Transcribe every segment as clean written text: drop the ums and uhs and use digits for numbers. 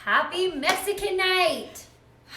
Happy Mexican night!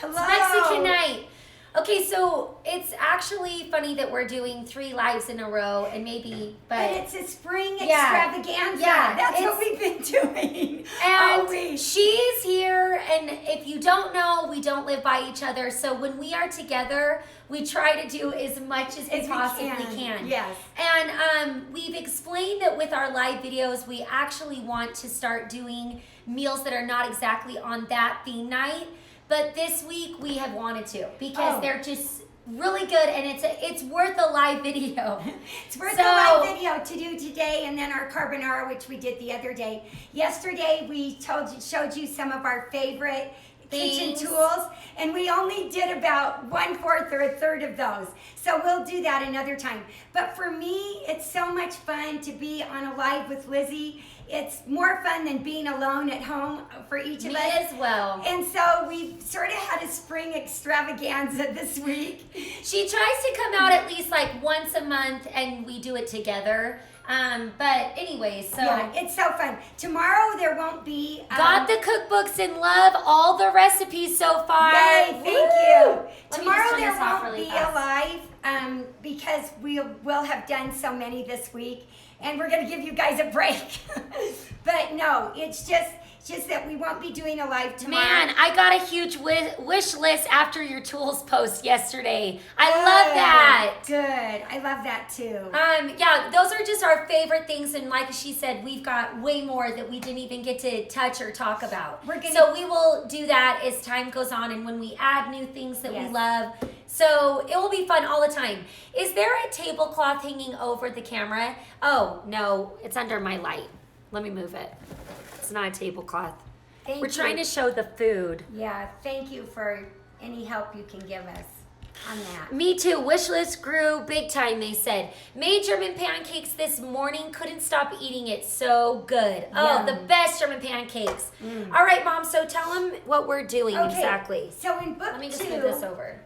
Hello! It's Mexican night! Okay, so it's actually funny that we're doing 3 lives in a row and maybe, but it's a spring extravaganza. Yeah, That's what we've been doing. And she's here, and if you don't know, we don't live by each other, so when we are together, we try to do as much as we possibly can. Yes. And we've explained that with our live videos, we actually want to start doing meals that are not exactly on that theme night. But this week we have wanted to because they're just really good, and it's worth a live video. It's worth a live video to do today, and then our carbonara, which we did the other day. Yesterday we showed you some of our favorite kitchen tools, and we only did about 1/4 or 1/3 of those. So we'll do that another time. But for me, it's so much fun to be on a live with Lizzie. It's more fun than being alone at home for each of us. Me as well. And so we sort of had a spring extravaganza this week. She tries to come out at least like once a month, and we do it together. But anyway, so yeah, it's so fun. Tomorrow there won't be got the cookbooks and love all the recipes so far. Yay, thank you. Tomorrow there won't be a live because we'll have done so many this week, and we're going to give you guys a break. But no, it's just that we won't be doing a live tomorrow. Man, I got a huge wish list after your tools post yesterday. I love that. Good. I love that too. Yeah, those are just our favorite things, and like she said, we've got way more that we didn't even get to touch or talk about. So we will do that as time goes on, and when we add new things that we love. So it will be fun all the time. Is there a tablecloth hanging over the camera? Oh, no, it's under my light. Let me move it. It's not a tablecloth. We're trying to show the food. Yeah, thank you for any help you can give us on that. Me too. Wish list grew big time, they said. Made German pancakes this morning. Couldn't stop eating it. So good. Oh, the best German pancakes. All right, Mom, so tell them what we're doing exactly. So in book 2, let me just move this over.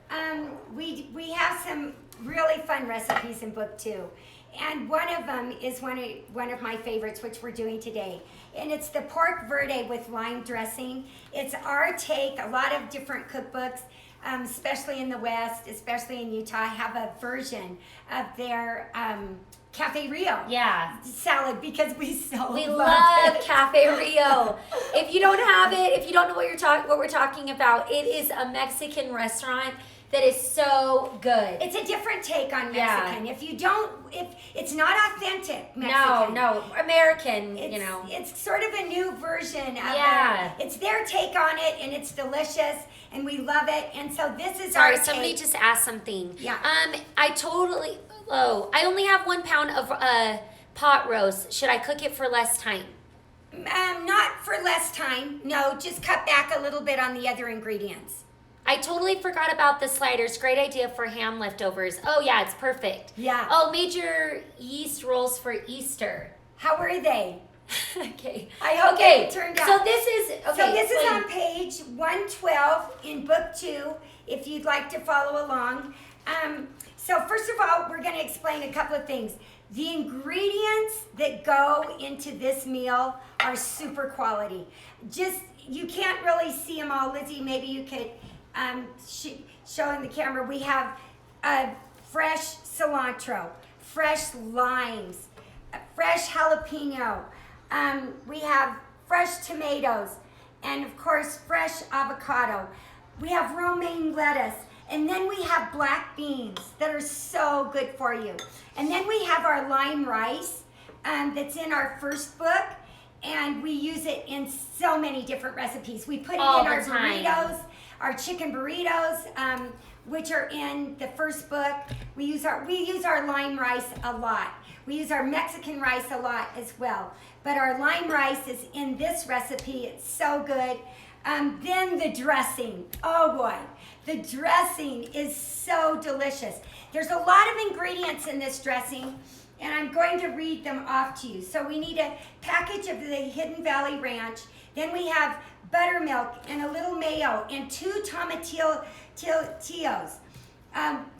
We have some really fun recipes in book 2. And one of them is one of my favorites, which we're doing today. And it's the pork verde with lime dressing. It's our take. A lot of different cookbooks, especially in the West, especially in Utah, have a version of their Cafe Rio salad because we love Cafe Rio. If you don't have it, if you don't know what we're talking about, it is a Mexican restaurant that is so good. It's a different take on Mexican. If it's not authentic Mexican. No, American, It's sort of a new version of it. It's their take on it, and it's delicious, and we love it. And so this is our take. Somebody just asked something. Yeah. I only have 1 pound of pot roast. Should I cook it for less time? Not for less time. No, just cut back a little bit on the other ingredients. I totally forgot about the sliders. Great idea for ham leftovers. Oh, yeah, it's perfect. Yeah. Oh, made your yeast rolls for Easter. How were they? Okay. I hope it turned out. So this is on page 112 in book 2, if you'd like to follow along. So first of all, we're going to explain a couple of things. The ingredients that go into this meal are super quality. You can't really see them all. Lizzie, maybe you could show in the camera. We have fresh cilantro, fresh limes, fresh jalapeno. We have fresh tomatoes, and of course fresh avocado. We have romaine lettuce, and then we have black beans that are so good for you. And then we have our lime rice that's in our first book, and we use it in so many different recipes. We put it in our burritos, our chicken burritos, which are in the first book. We use our lime rice a lot. We use our Mexican rice a lot as well. But our lime rice is in this recipe. It's so good. Then the dressing. Oh boy, the dressing is so delicious. There's a lot of ingredients in this dressing, and I'm going to read them off to you. So we need a package of the Hidden Valley Ranch. Then we have buttermilk and a little mayo and 2 tomatillos,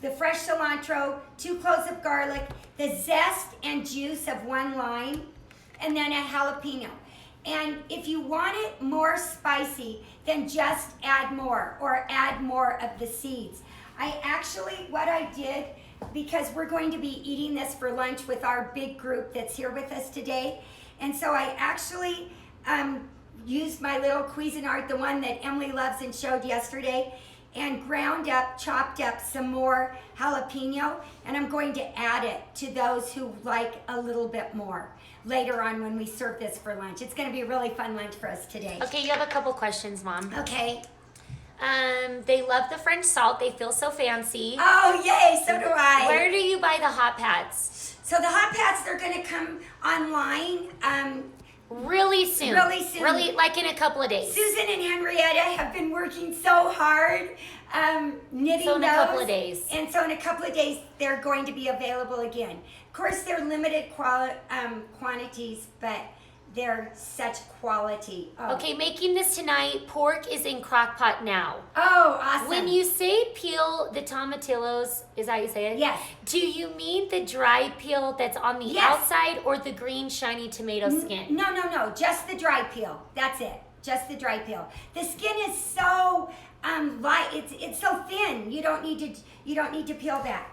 the fresh cilantro, 2 cloves of garlic, the zest and juice of 1 lime, and then a jalapeno. And if you want it more spicy, then just add more or add more of the seeds. What I did, because we're going to be eating this for lunch with our big group that's here with us today, and so I actually used my little Cuisinart, the one that Emily loves and showed yesterday, and chopped up some more jalapeno, and I'm going to add it to those who like a little bit more later on when we serve this for lunch. It's going to be a really fun lunch for us today. Okay, you have a couple questions, Mom. Okay. They love the French salt. They feel so fancy. Oh, yay, so do I. Where do you buy the hot pads? So the hot pads, they're going to come online really soon. Really soon. Really, like in a couple of days. Susan and Henrietta have been working so hard knitting So in those. a couple of days. And so in a couple of days, they're going to be available again. Of course, they're limited quantities, but they're such quality. Oh. Okay, making this tonight. Pork is in crock pot now. Oh, awesome. When you say peel the tomatillos, is that how you say it? Yes. Do you mean the dry peel that's on the Yes. outside or the green shiny tomato skin? No. Just the dry peel. That's it. Just the dry peel. The skin is so light. It's so thin. You don't need to peel that.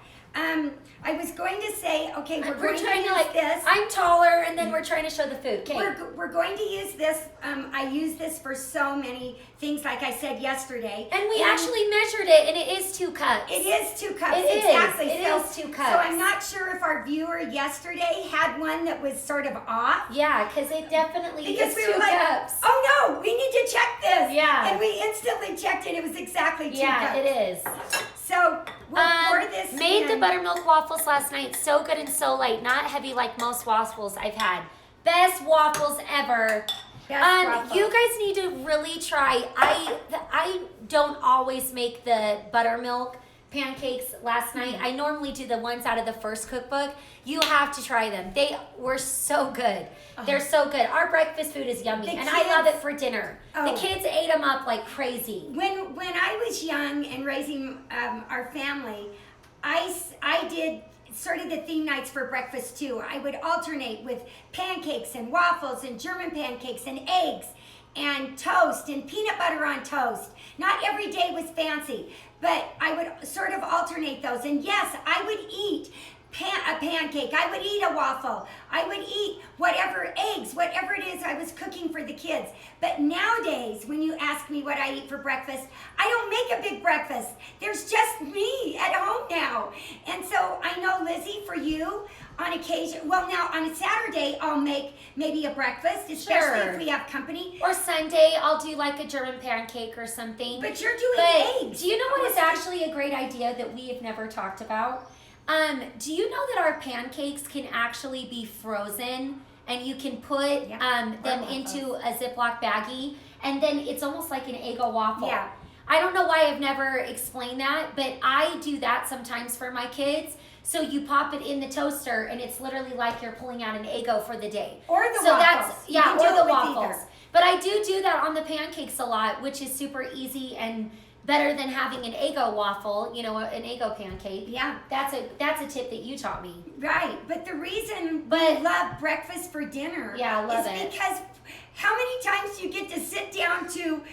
I was going to say, okay, we're going to use this. I'm taller, and then we're trying to show the food. Okay. We're going to use this. I use this for so many things, like I said yesterday. And we actually measured it, and it is 2 cups. It is 2 cups. It is. Exactly. It is 2 cups. So I'm not sure if our viewer yesterday had one that was sort of off. Yeah, because it definitely Because is we 2 were like, cups. oh no, we need to check this. Yeah. And we instantly checked it. It was exactly 2 cups. Yeah, it is. So we'll pour this made the in. buttermilk waffles last night. So good and so light. Not heavy like most waffles I've had. Best waffles ever. Waffles. You guys need to really try. I don't always make the buttermilk pancakes last night. I normally do the ones out of the first cookbook. You have to try them. They were so good. They're so good. Our breakfast food is yummy, and I love it for dinner. The kids ate them up like crazy. When I was young and raising our family, I did sort of the theme nights for breakfast too. I would alternate with pancakes and waffles and German pancakes and eggs and toast and peanut butter on toast. Not every day was fancy, but I would sort of alternate those. And yes, I would eat a pancake. I would eat a waffle. I would eat whatever, eggs, whatever it is I was cooking for the kids. But nowadays, when you ask me what I eat for breakfast, I don't make a big breakfast. There's just me at home now. And so I know, Lizzie, for you, on occasion, well, now on a Saturday, I'll make maybe a breakfast, especially if we have company. Or Sunday, I'll do like a German pancake or something. But you're doing eggs. Do you know what is actually a great idea that we have never talked about? Do you know that our pancakes can actually be frozen, and you can put them into a Ziploc baggie, and then it's almost like an Eggo waffle. Yeah. I don't know why I've never explained that, but I do that sometimes for my kids. So you pop it in the toaster, and it's literally like you're pulling out an Eggo for the day. Or the waffles. That's, yeah, or the waffles. Either. But I do that on the pancakes a lot, which is super easy and better than having an Eggo waffle, an Eggo pancake. Yeah. That's a tip that you taught me. Right. But the reason we love breakfast for dinner is because how many times do you get to sit down to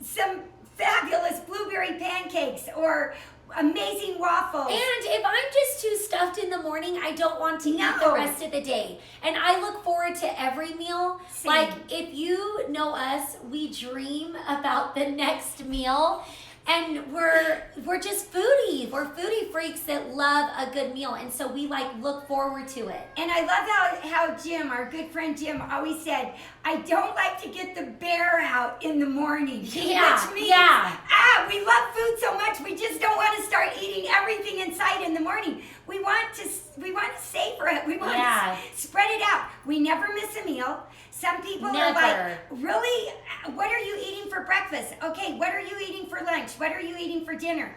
some fabulous blueberry pancakes or amazing waffles? And if I'm just too stuffed in the morning, I don't want to eat the rest of the day. And I look forward to every meal. Same. Like, if you know us, we dream about the next meal. And we're just foodie. We're foodie freaks that love a good meal. And so we look forward to it. And I love how Jim, our good friend Jim, always said, I don't like to get the bear out in the morning. Yeah. Which means, we love food so much, we just don't want to start eating everything in sight in the morning. We want to savor it. We want to spread it out. We never miss a meal. Some people are like, really? What are you eating for breakfast? Okay, what are you eating for lunch? What are you eating for dinner?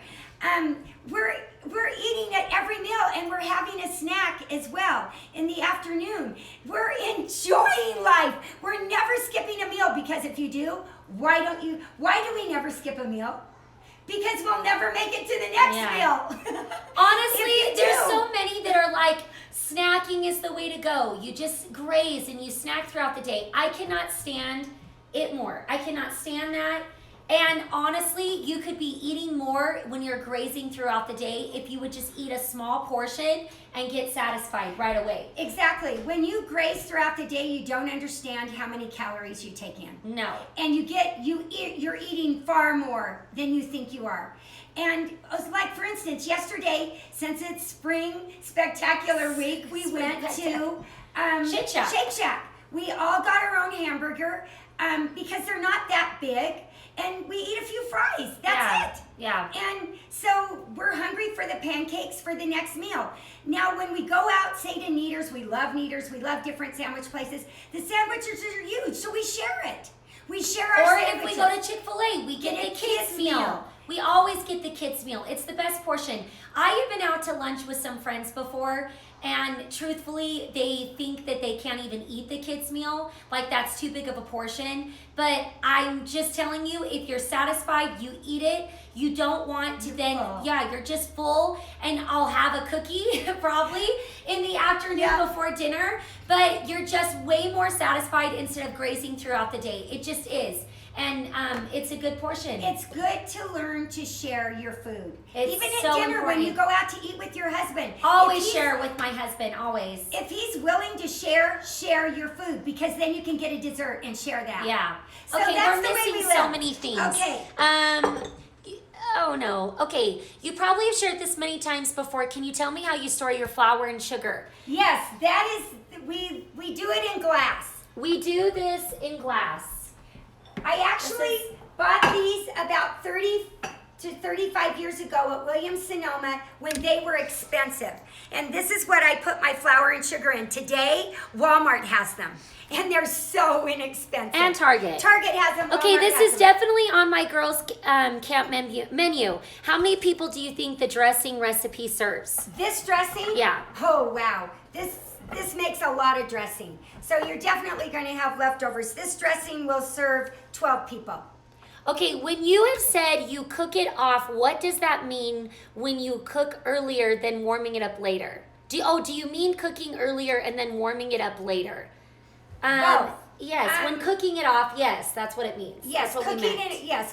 We're eating at every meal, and we're having a snack as well in the afternoon. We're enjoying life. We're never skipping a meal, because if you do, why do we never skip a meal? Because we'll never make it to the next meal. Honestly, there's so many that are like, snacking is the way to go. You just graze and you snack throughout the day. I cannot stand it more. I cannot stand that. And honestly, you could be eating more when you're grazing throughout the day if you would just eat a small portion and get satisfied right away. Exactly. When you graze throughout the day, you don't understand how many calories you take in. No. And you're eating far more than you think you are. And like, for instance, yesterday, since it's spring spectacular week, we went to Shake Shack. Shake Shack. We all got our own hamburger because they're not that big. And we eat a few fries. That's it. Yeah. And so we're hungry for the pancakes for the next meal. Now, when we go out, say to Kneaders, we love different sandwich places. The sandwiches are huge, so we share it. We share our sandwiches. Or if we go to Chick-fil-A, we get the kids' meal. We always get the kids' meal. It's the best portion. I have been out to lunch with some friends before, and truthfully, they think that they can't even eat the kids' meal. Like, that's too big of a portion. But I'm just telling you, if you're satisfied, you eat it. You don't want to you're just full. And I'll have a cookie probably in the afternoon before dinner. But you're just way more satisfied instead of grazing throughout the day. It just is. And it's a good portion. It's good to learn to share your food. It's even at so dinner important. When you go out to eat with your husband. Always share with my husband, always. If he's willing to share your food, because then you can get a dessert and share that. Yeah. So okay, that's we're missing so many things. Okay. Oh no. Okay, you probably have shared this many times before. Can you tell me how you store your flour and sugar? Yes, that is, we do it in glass. We do this in glass. I actually bought these about 30 to 35 years ago at Williams-Sonoma when they were expensive. And this is what I put my flour and sugar in. Today, Walmart has them. And they're so inexpensive. And Target. Target has them. Okay, Walmart this has is them. definitely on my girls' camp menu. How many people do you think the dressing recipe serves? This dressing? Yeah. Oh, wow. This makes a lot of dressing. So you're definitely going to have leftovers. This dressing will serve 12 people. Okay, when you have said you cook it off, what does that mean when you cook earlier than warming it up later? Do you mean cooking earlier and then warming it up later? Both. Yes, when cooking it off, yes, that's what it means. Yes, that's what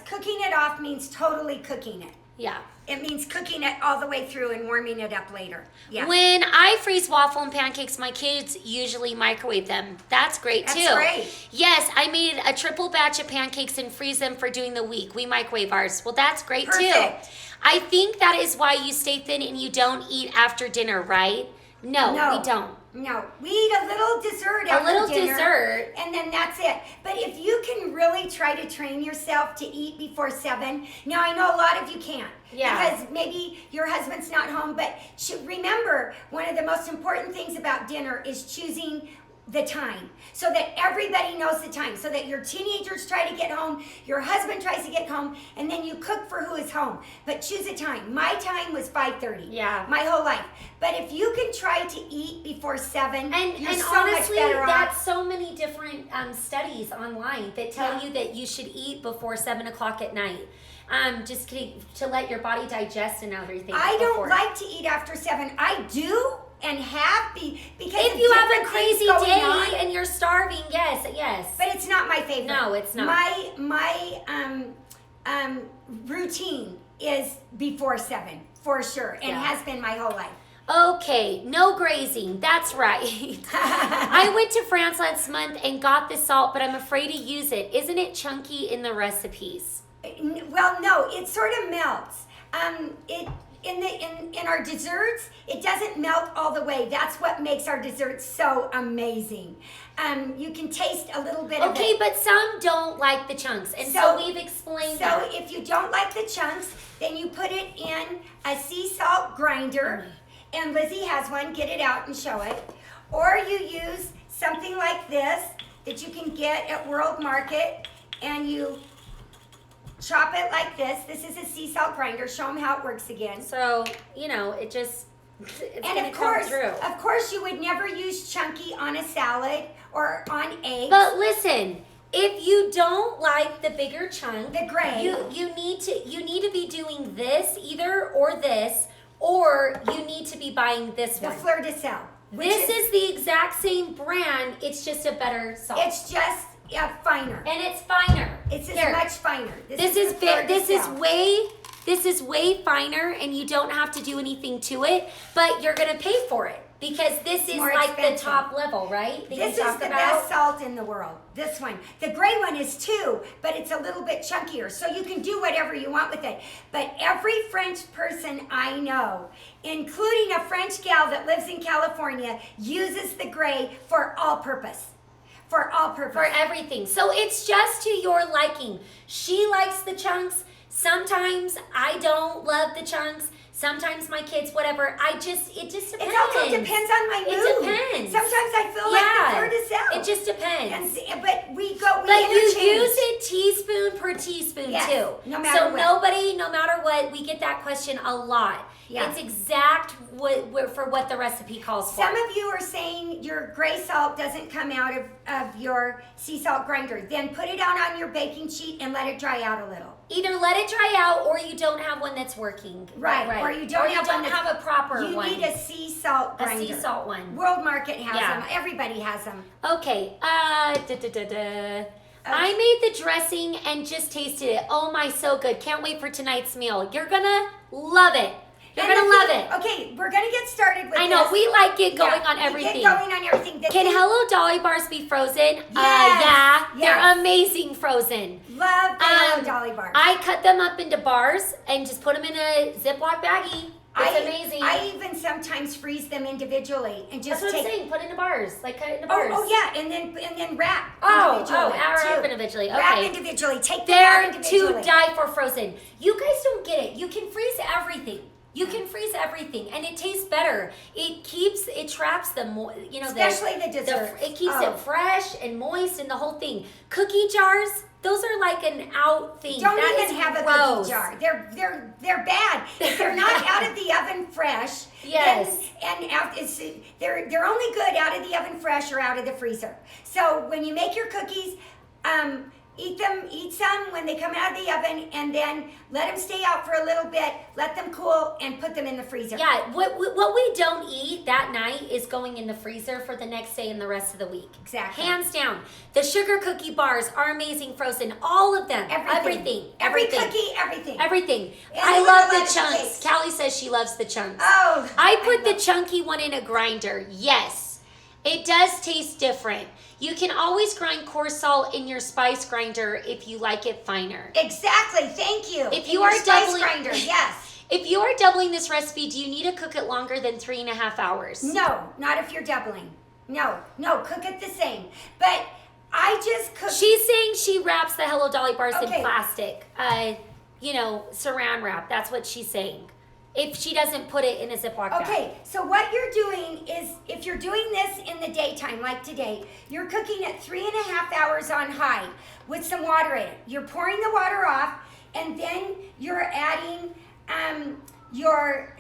cooking it off means totally cooking it. Yeah. It means cooking it all the way through and warming it up later. Yeah. When I freeze waffle and pancakes, my kids usually microwave them. That's great too. That's great. Yes, I made a triple batch of pancakes and freeze them for during the week. We microwave ours. Well, that's great Perfect. too. I think that is why you stay thin and you don't eat after dinner, right? No, we don't. No, we eat a little dessert after dinner, and then that's it. But if you can really try to train yourself to eat before 7, now I know a lot of you can't. Yeah. Because maybe your husband's not home, but remember, one of the most important things about dinner is choosing the time, so that everybody knows the time, so that your teenagers try to get home, your husband tries to get home, and then you cook for who is home. But choose a time. My time was 5:30. Yeah. My whole life. But if you can try to eat before 7, you're and so honestly, much better off. that's so many different studies online that tell you that you should eat before 7 o'clock at night. Just to let your body digest and everything. I don't like to eat after 7. I do. And because if you have a crazy day and you're starving, yes. But it's not my favorite. No, it's not. My routine is before 7 for sure, and has been my whole life. Okay, no grazing. That's right. I went to France last month and got the salt, but I'm afraid to use it. Isn't it chunky in the recipes? Well, no, it sort of melts. In our desserts, it doesn't melt all the way. That's what makes our desserts so amazing. You can taste a little bit of it. Okay, but some don't like the chunks, and so we've explained that. So if you don't like the chunks, then you put it in a sea salt grinder, and Lizzie has one. Get it out and show it. Or you use something like this that you can get at World Market, and you chop it like this. This is a sea salt grinder. Show them how it works again. So, it's and of course, you would never use chunky on a salad or on eggs. But listen, If you don't like the bigger chunk, the gray, you need to be doing this either or this, or you need to be buying this one. The Fleur De Sel. This is the exact same brand. It's just a better salt. It's just finer. And it's finer. It's much finer. This is way finer, and you don't have to do anything to it, but you're gonna pay for it because this is like expensive. the top level, right? This is the best salt in the world. This one. The gray one is too, but it's a little bit chunkier, so you can do whatever you want with it. But every French person I know, including a French gal that lives in California, uses the gray for all purpose. For all purpose. For everything. So it's just to your liking. She likes the chunks. Sometimes I don't love the chunks. Sometimes my kids, whatever. It just depends. It also depends on my mood. It depends. Sometimes I feel like the Fleur De Sel. It just depends. But we you use it teaspoon per teaspoon too. No matter so what. no matter what, we get that question a lot. Yeah. It's exact for what the recipe calls for. Some of you are saying your gray salt doesn't come out of your sea salt grinder. Then put it out on your baking sheet and let it dry out a little. Either let it dry out, or you don't have one that's working. Right. Or you don't have a proper one. You need a sea salt grinder. A sea salt one. World Market has them. Everybody has them. Okay. I made the dressing and just tasted it. Oh my, so good. Can't wait for tonight's meal. You're gonna love it. You're gonna love it. Okay, we're gonna get started with I know, this. we like it going on everything. Get going on everything. Can Hello Dolly bars be frozen? Yes. They're amazing frozen. Love the Hello Dolly bars. I cut them up into bars and just put them in a Ziploc baggie. It's amazing. I even sometimes freeze them individually and just That's what I'm saying. Put into bars, like cut into bars. Oh yeah, and then wrap. Wrap individually. Okay. Wrap individually. Take them out They're individually. to die for frozen. You guys don't get it. You can freeze everything. You can freeze everything, and it tastes better. It traps the especially the dessert. It keeps it fresh and moist, and the whole thing. Cookie jars, those are like an out thing. Don't even have a cookie jar. They're bad. If they're not out of the oven fresh. Yes. They're only good out of the oven fresh or out of the freezer. So when you make your cookies, eat some when they come out of the oven, and then let them stay out for a little bit, let them cool, and put them in the freezer. Yeah, what we don't eat that night is going in the freezer for the next day and the rest of the week. Exactly. Hands down. The sugar cookie bars are amazing frozen. All of them. Everything. Every cookie, everything. Everything. And I love the chunks. Callie says she loves the chunks. Oh. I put the chunky one in a grinder. Yes. It does taste different. You can always grind coarse salt in your spice grinder if you like it finer. Exactly. Thank you. If you are spice grinder, yes. If you are doubling this recipe, do you need to cook it longer than 3.5 hours? No, not if you're doubling. No, cook it the same. But I just cook. She's saying she wraps the Hello Dolly bars in plastic. Saran wrap. That's what she's saying. If she doesn't put it in a Ziploc bag. Okay, so what you're doing is, if you're doing this in the daytime, like today, you're cooking it 3.5 hours on high with some water in it. You're pouring the water off, and then you're adding your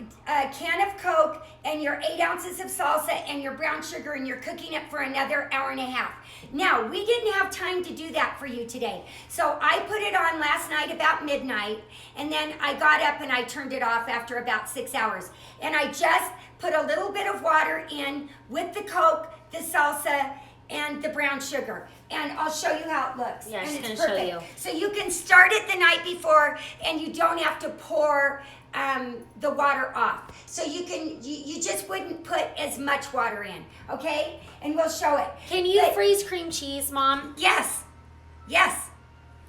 can of Coke and your 8 ounces of salsa and your brown sugar, and you're cooking it for another hour and a half. Now, we didn't have time to do that for you today. So I put it on last night about midnight, and then I got up and I turned it off after about 6 hours. And I just put a little bit of water in with the Coke, the salsa, and the brown sugar. And I'll show you how it looks. Yeah, she's going to show you. So you can start it the night before, and you don't have to pour the water off. So you just wouldn't put as much water in, okay? And we'll show it. Can you freeze cream cheese, Mom? Yes.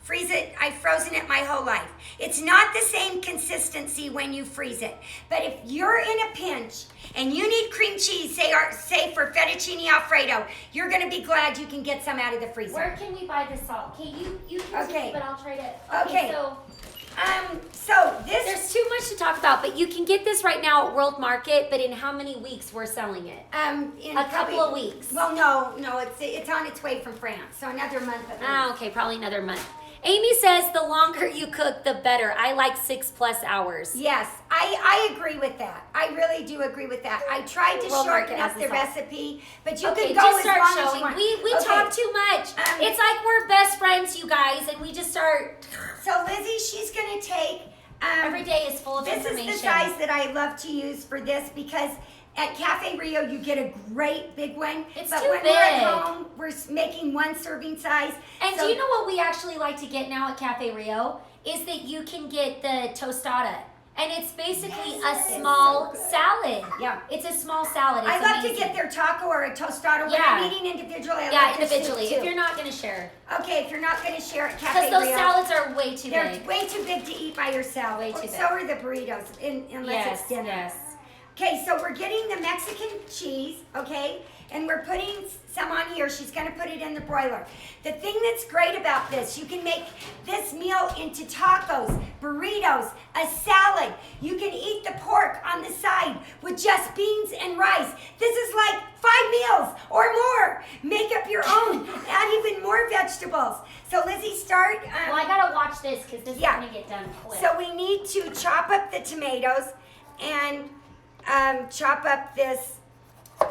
Freeze it. I've frozen it my whole life. It's not the same consistency when you freeze it. But if you're in a pinch and you need cream cheese, say for fettuccine Alfredo, you're going to be glad you can get some out of the freezer. Where can we buy the salt? Okay, you can take it, but I'll try to. Okay. So there's too much to talk about, but you can get this right now at World Market. But in how many weeks we're selling it? In a couple of weeks. Well, no, it's on its way from France, so another month at least. Okay, probably another month. Amy says the longer you cook, the better. I like 6+ hours. Yes, I agree with that. I really do agree with that. I tried to shorten up the recipe, but you can go as long as you want. We talk too much. It's like we're best friends, you guys, and we just start. So Lizzie, she's going to take. Every day is full of information. This is the size that I love to use for this because at Cafe Rio you get a great big one. But when we're at home, we're making one serving size. And do you know what we actually like to get now at Cafe Rio? Is that you can get the tostada. And it's basically a small salad. Yeah. It's a small salad. It's I love amazing. to get their taco or a tostada. When I'm eating individually, I like individually. To if you're not going to share. Okay, if you're not going to share at Cafe Rio. Because those salads are way too big. They're way too big to eat by yourself. Way too big. So are the burritos, unless it's dinner. Yes. Okay, so we're getting the Mexican cheese, okay? And we're putting some on here. She's going to put it in the broiler. The thing that's great about this, you can make this meal into tacos, burritos, a salad. You can eat the pork on the side with just beans and rice. This is like 5 meals or more. Make up your own. Add even more vegetables. So Lizzie, start. Well, I got to watch this because this is going to get done quick. So we need to chop up the tomatoes and chop up this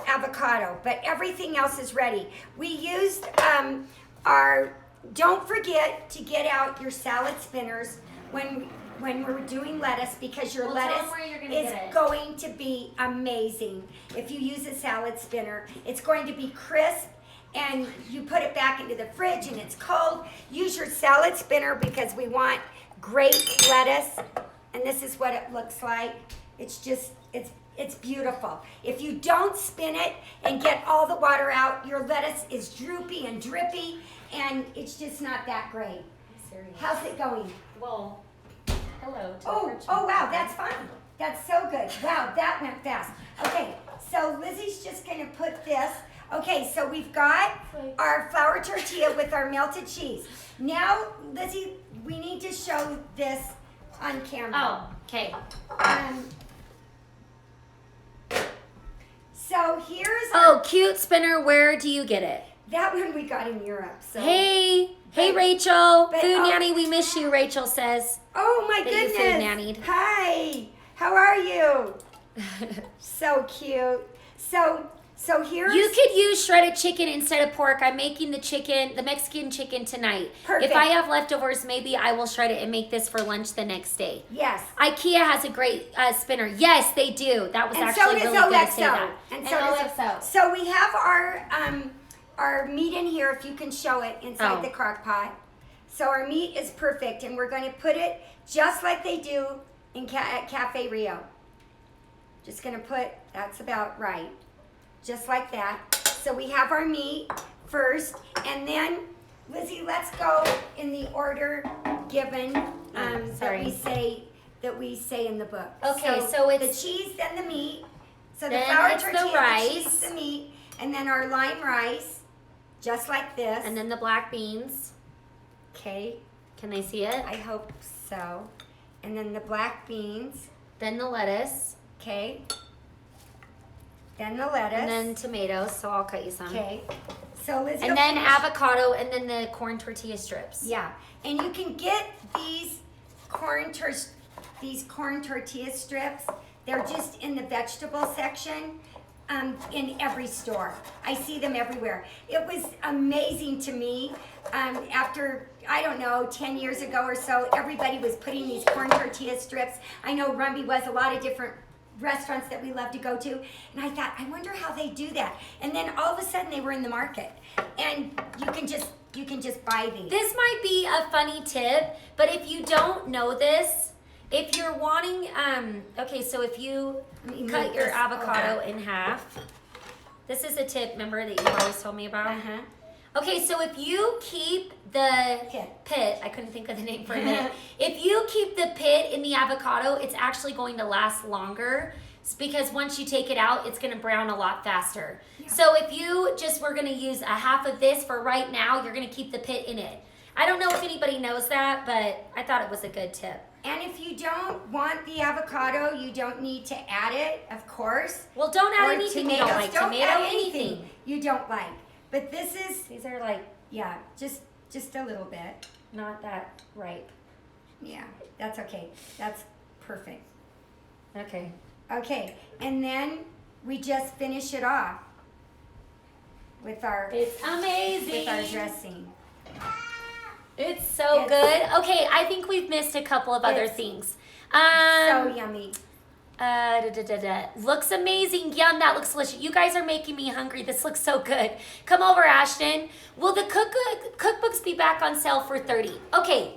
avocado, but everything else is ready. We used don't forget to get out your salad spinners when we're doing lettuce, because your lettuce is going to be amazing. If you use a salad spinner, it's going to be crisp, and you put it back into the fridge and it's cold. Use your salad spinner because we want great lettuce, and this is what it looks like. It's just, it's beautiful. If you don't spin it and get all the water out, your lettuce is droopy and drippy, and it's just not that great. How's it going? Well, hello. Oh, wow, that's fine. That's so good. Wow, that went fast. Okay, so Lizzie's just going to put this. Okay, so we've got our flour tortilla with our melted cheese. Now, Lizzie, we need to show this on camera. Oh, okay. So here's cute spinner. Where do you get it? That one we got in Europe. So. Hey, Rachel. Food Nanny, we miss you, Rachel says. Oh my goodness. You food nannied. Hi. How are you? So cute. So here's... You could use shredded chicken instead of pork. I'm making the Mexican chicken tonight. Perfect. If I have leftovers, maybe I will shred it and make this for lunch the next day. Yes. IKEA has a great spinner. Yes, they do. That was actually really good to say that. And so does OXO. So we have our meat in here, if you can show it, inside the crock pot. So our meat is perfect, and we're going to put it just like they do at Cafe Rio. Just going to put, that's about right. Just like that. So we have our meat first, and then, Lizzie, let's go in the order given that we say in the book. Okay, so it's the cheese, then the meat. So the then flour it's tortilla, the rice, the cheese, the meat, and then our lime rice, just like this. And then the black beans. Okay. Can they see it? I hope so. And then the black beans. Then the lettuce. Okay. Then the lettuce. And then tomatoes, so I'll cut you some. Okay. So Liz, and then avocado, and then the corn tortilla strips. Yeah. And you can get these corn tortilla strips. They're just in the vegetable section in every store. I see them everywhere. It was amazing to me after, I don't know, 10 years ago or so, everybody was putting these corn tortilla strips. I know Rumby was a lot of different restaurants that we love to go to, and I thought, I wonder how they do that. And then all of a sudden they were in the market, and you can just buy these. This might be a funny tip, but if you don't know this, if you're wanting okay, so if you cut your avocado in half, this is a tip, remember, that you always told me about. Okay, so if you keep the pit, I couldn't think of the name for a minute. If you keep the pit in the avocado, it's actually going to last longer. It's because once you take it out, it's going to brown a lot faster. Yeah. So if you we're going to use a half of this for right now, you're going to keep the pit in it. I don't know if anybody knows that, but I thought it was a good tip. And if you don't want the avocado, you don't need to add it, of course. Well, don't add anything you don't like. Don't tomato, add anything you don't like. But these are like, yeah, just a little bit. Not that ripe. Yeah, that's okay. That's perfect. Okay. Okay, and then we just finish it off with our. It's amazing. With our dressing. It's so good. Okay, I think we've missed a couple of other things. So yummy. Looks amazing. Yum, that looks delicious. You guys are making me hungry. This looks so good. Come over, Ashton. Will the cookbooks be back on sale for $30? Okay.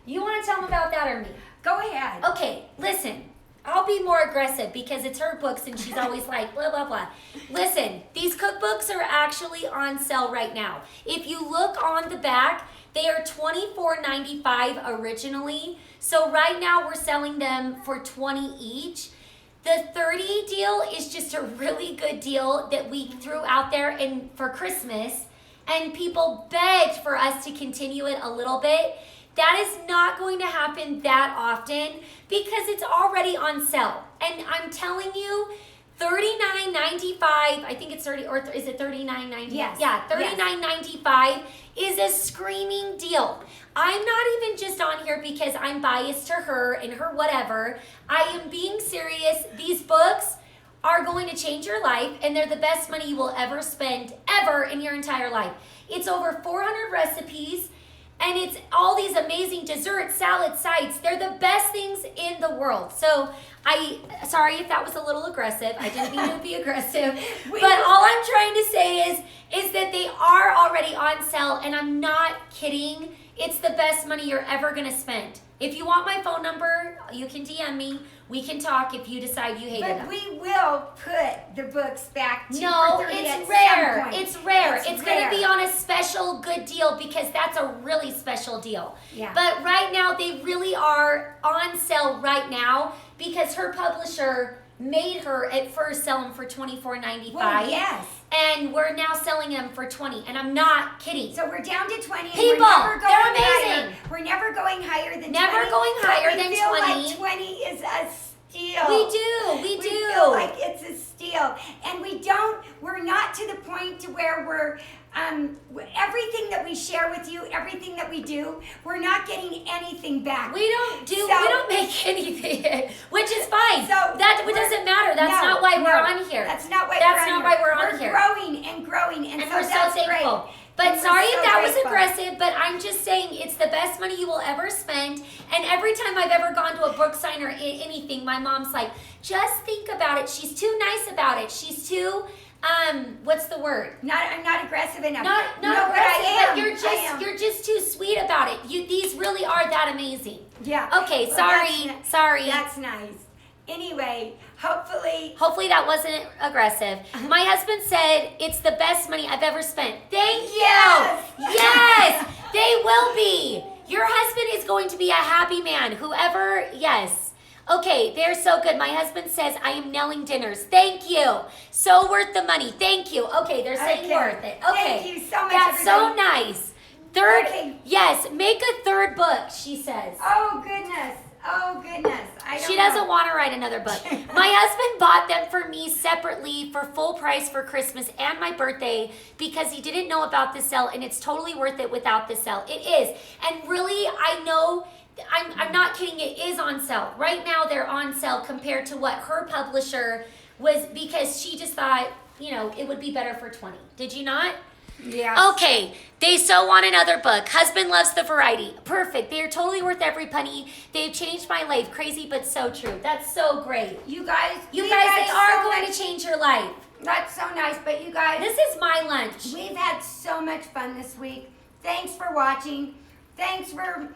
You want to tell them about that or me? Go ahead. Okay, listen. I'll be more aggressive because it's her books and she's always like, blah, blah, blah. Listen, these cookbooks are actually on sale right now. If you look on the back, they are $24.95 originally. So right now we're selling them for $20 each. The $30 deal is just a really good deal that we threw out there for Christmas, and people begged for us to continue it a little bit. That is not going to happen that often because it's already on sale. And I'm telling you, $39.95, I think it's 30, or is it $39.95? Yes. Yeah, $39.95 is a screaming deal. I'm not even just on here because I'm biased to her and her whatever. I am being serious. These books are going to change your life, and they're the best money you will ever spend ever in your entire life. It's over 400 recipes. And it's all these amazing desserts, salad sides. They're the best things in the world. So sorry if that was a little aggressive. I didn't mean to be aggressive. But all I'm trying to say is that they are already on sale, and I'm not kidding. It's the best money you're ever gonna spend. If you want my phone number, you can DM me. We can talk if you decide you hate it. But we will put the books back to No, it's rare. It's rare. It's rare. going to be on a special good deal because that's a really special deal. Yeah. But right now, they really are on sale right now because her publisher made her at first sell them for $24.95. Well, yes. And we're now selling them for $20. And I'm not kidding. So we're down to 20. People, they're amazing. We're never going higher than 20. Never going higher than 20. We feel like 20 is a steal. We do. We feel like it's a steal. And we're not to the point to where we're, everything that we share with you, everything that we do, we're not getting anything back. We don't make anything, which is fine. So that doesn't matter. That's not why we're on here. That's not why we're on here. We're growing and growing, and so we're that's so thankful. great. But And sorry we're if so that grateful. was aggressive, but I'm just saying it's the best money you will ever spend. And every time I've ever gone to a book sign or anything, my mom's like, just think about it. She's too nice about it. She's too, what's the word? I'm not aggressive enough. Not No, aggressive, but I am. you're just too sweet about it. These really are that amazing. Yeah. Okay, Well, sorry. That's nice. Anyway, Hopefully that wasn't aggressive. My husband said it's the best money I've ever spent. Thank you. Yes, they will be. Your husband is going to be a happy man. Yes. Okay, they're so good. My husband says I am nailing dinners. Thank you. So worth the money. Thank you. Okay, they're saying worth it. Okay. Thank you so much, That's so everybody. nice. Third, Okay. yes, make a third book, she says. Oh, goodness. She doesn't want to write another book. My husband bought them for me separately for full price for Christmas and my birthday because he didn't know about the sale, and it's totally worth it without the sale. It is. And really, I know, I'm not kidding, it is on sale. Right now, they're on sale compared to what her publisher was because she just thought, it would be better for 20. Did you not? Yeah. Okay, they so want another book. Husband loves the variety. Perfect. They are totally worth every penny. They've changed my life. Crazy, but so true. That's so great. You guys, they are going to change your life. That's so nice, but you guys. This is my lunch. We've had so much fun this week. Thanks for watching. Thanks for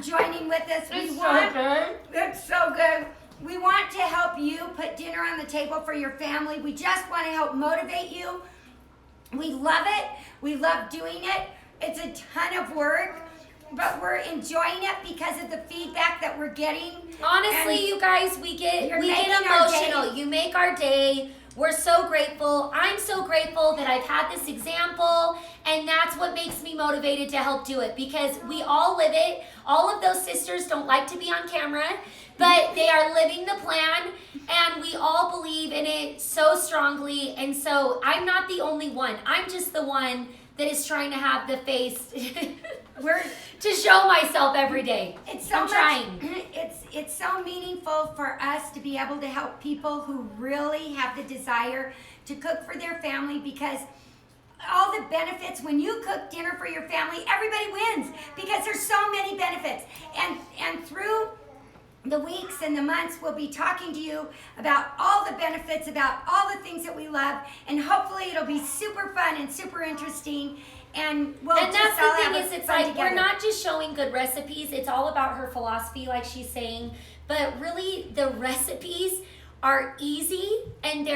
joining with us. It's so good. It's so good. We want to help you put dinner on the table for your family. We just want to help motivate you. We love it. We love doing it. It's a ton of work, but we're enjoying it because of the feedback that we're getting. Honestly, And you guys, we get making our emotional. You make our day. We're so grateful. I'm so grateful that I've had this example, and that's what makes me motivated to help do it because we all live it. All of those sisters don't like to be on camera, but they are living the plan, and we all believe in it so strongly. And so I'm not the only one. I'm just the one that is trying to have the face to show myself every day. It's so I'm much, trying. It's it's so meaningful for us to be able to help people who really have the desire to cook for their family, because all the benefits when you cook dinner for your family, everybody wins because there's so many benefits. And through the weeks and the months, we'll be talking to you about all the benefits, about all the things that we love, and hopefully it'll be super fun and super interesting. And that's the thing is, it's like we're not just showing good recipes. It's all about her philosophy, like she's saying. But really, the recipes are easy, and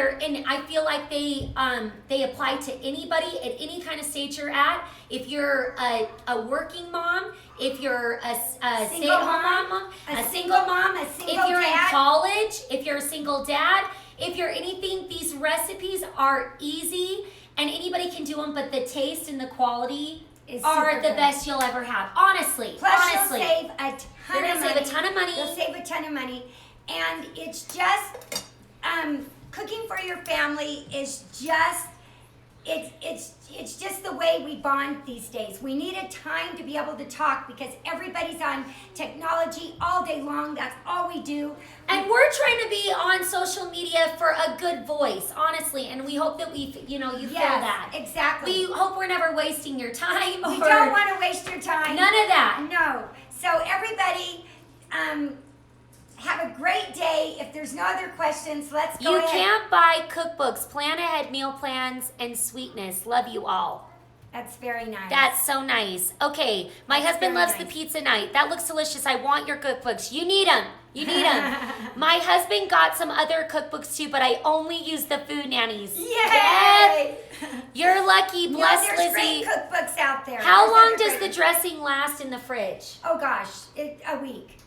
I feel like they apply to anybody at any kind of stage you're at. If you're a working mom, if you're a stay-at-home mom, a single mom, if you're in college, if you're a single dad, if you're anything, these recipes are easy. And anybody can do them, but the taste and the quality are the best you'll ever have. Honestly. Plus, you'll save a ton of money. Save a ton of money. You'll save a ton of money. And it's just, cooking for your family is just, it's just the way we bond these days. We need a time to be able to talk because everybody's on technology all day long. That's all we do. And we're trying to be on social media for a good voice, honestly. And we hope that you feel that. Exactly. We hope we're never wasting your time. We don't want to waste your time. None of that. No. So everybody, have a great day. If there's no other questions, let's go ahead. You can't buy cookbooks, plan ahead meal plans, and sweetness. Love you all. That's very nice. That's so nice. Okay, my husband loves the pizza night. That looks delicious. I want your cookbooks. You need them. You need them. My husband got some other cookbooks too, but I only use the food nannies. Yay! Yep. You're lucky. Bless there's Lizzie. Great cookbooks out there. How long does the dressing last in the fridge? Oh gosh, a week.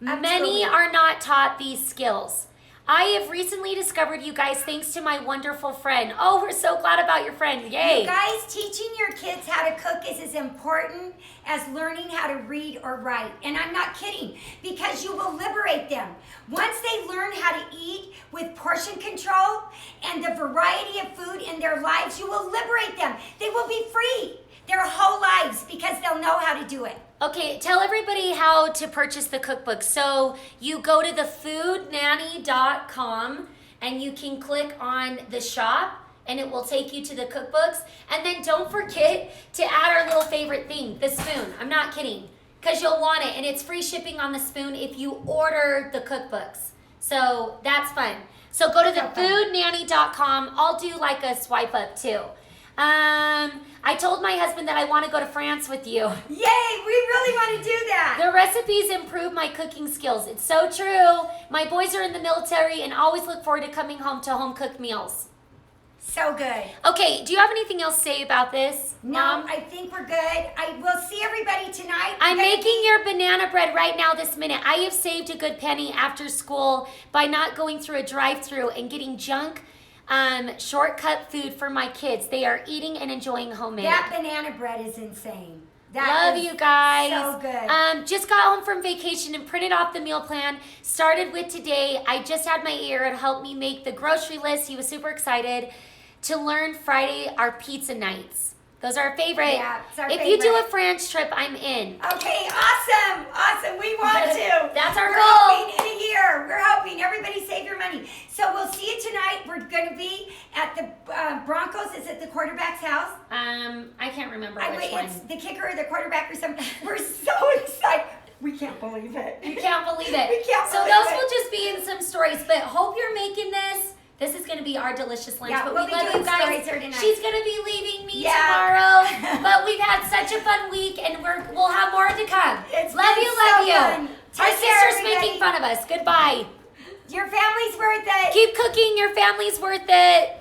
Many are not taught these skills. I have recently discovered you guys thanks to my wonderful friend. Oh, we're so glad about your friend. Yay. You guys, teaching your kids how to cook is as important as learning how to read or write. And I'm not kidding, because you will liberate them. Once they learn how to eat with portion control and the variety of food in their lives, you will liberate them. They will be free their whole lives because they'll know how to do it. Okay, tell everybody how to purchase the cookbook. So you go to thefoodnanny.com and you can click on the shop and it will take you to the cookbooks. And then don't forget to add our little favorite thing, the spoon. I'm not kidding, because you'll want it. And it's free shipping on the spoon if you order the cookbooks. So that's fun. So go to thefoodnanny.com. I'll do like a swipe up too. I told my husband that I want to go to France with you. Yay, we really want to do that. The recipes improve my cooking skills. It's so true. My boys are in the military and always look forward to coming home to home-cooked meals. So good. Okay, do you have anything else to say about this, Mom? No, I think we're good. I will see everybody tonight. I'm making your banana bread right now this minute. I have saved a good penny after school by not going through a drive-thru and getting junk shortcut food for my kids. They are eating and enjoying homemade. That banana bread is insane. Love you guys. So good. Just got home from vacation and printed off the meal plan. Started with today. I just had my ear to help me make the grocery list. He was super excited to learn Friday our pizza nights. Those are our favorite. Yeah, it's our if favorite. you do a France trip, I'm in. Okay, awesome. Awesome. We want to. That's our goal. goal. We're hoping in a year. We're hoping everybody save your money. So we'll see you tonight. We're going to be at the Broncos. Is it the quarterback's house? I can't remember which one. It's the kicker or the quarterback or something. We're so excited. We can't believe it. We can't believe it. We can't so believe those it. will just be in some stories. But hope you're making this. This is going to be our delicious lunch. Yeah, but we'll we be love doing you guys. stories here tonight. She's going to be leaving me tomorrow. But we've had such a fun week, and we'll have more to come. Love you. Fun. Our sister's making fun of us. Goodbye. Your family's worth it. Keep cooking. Your family's worth it.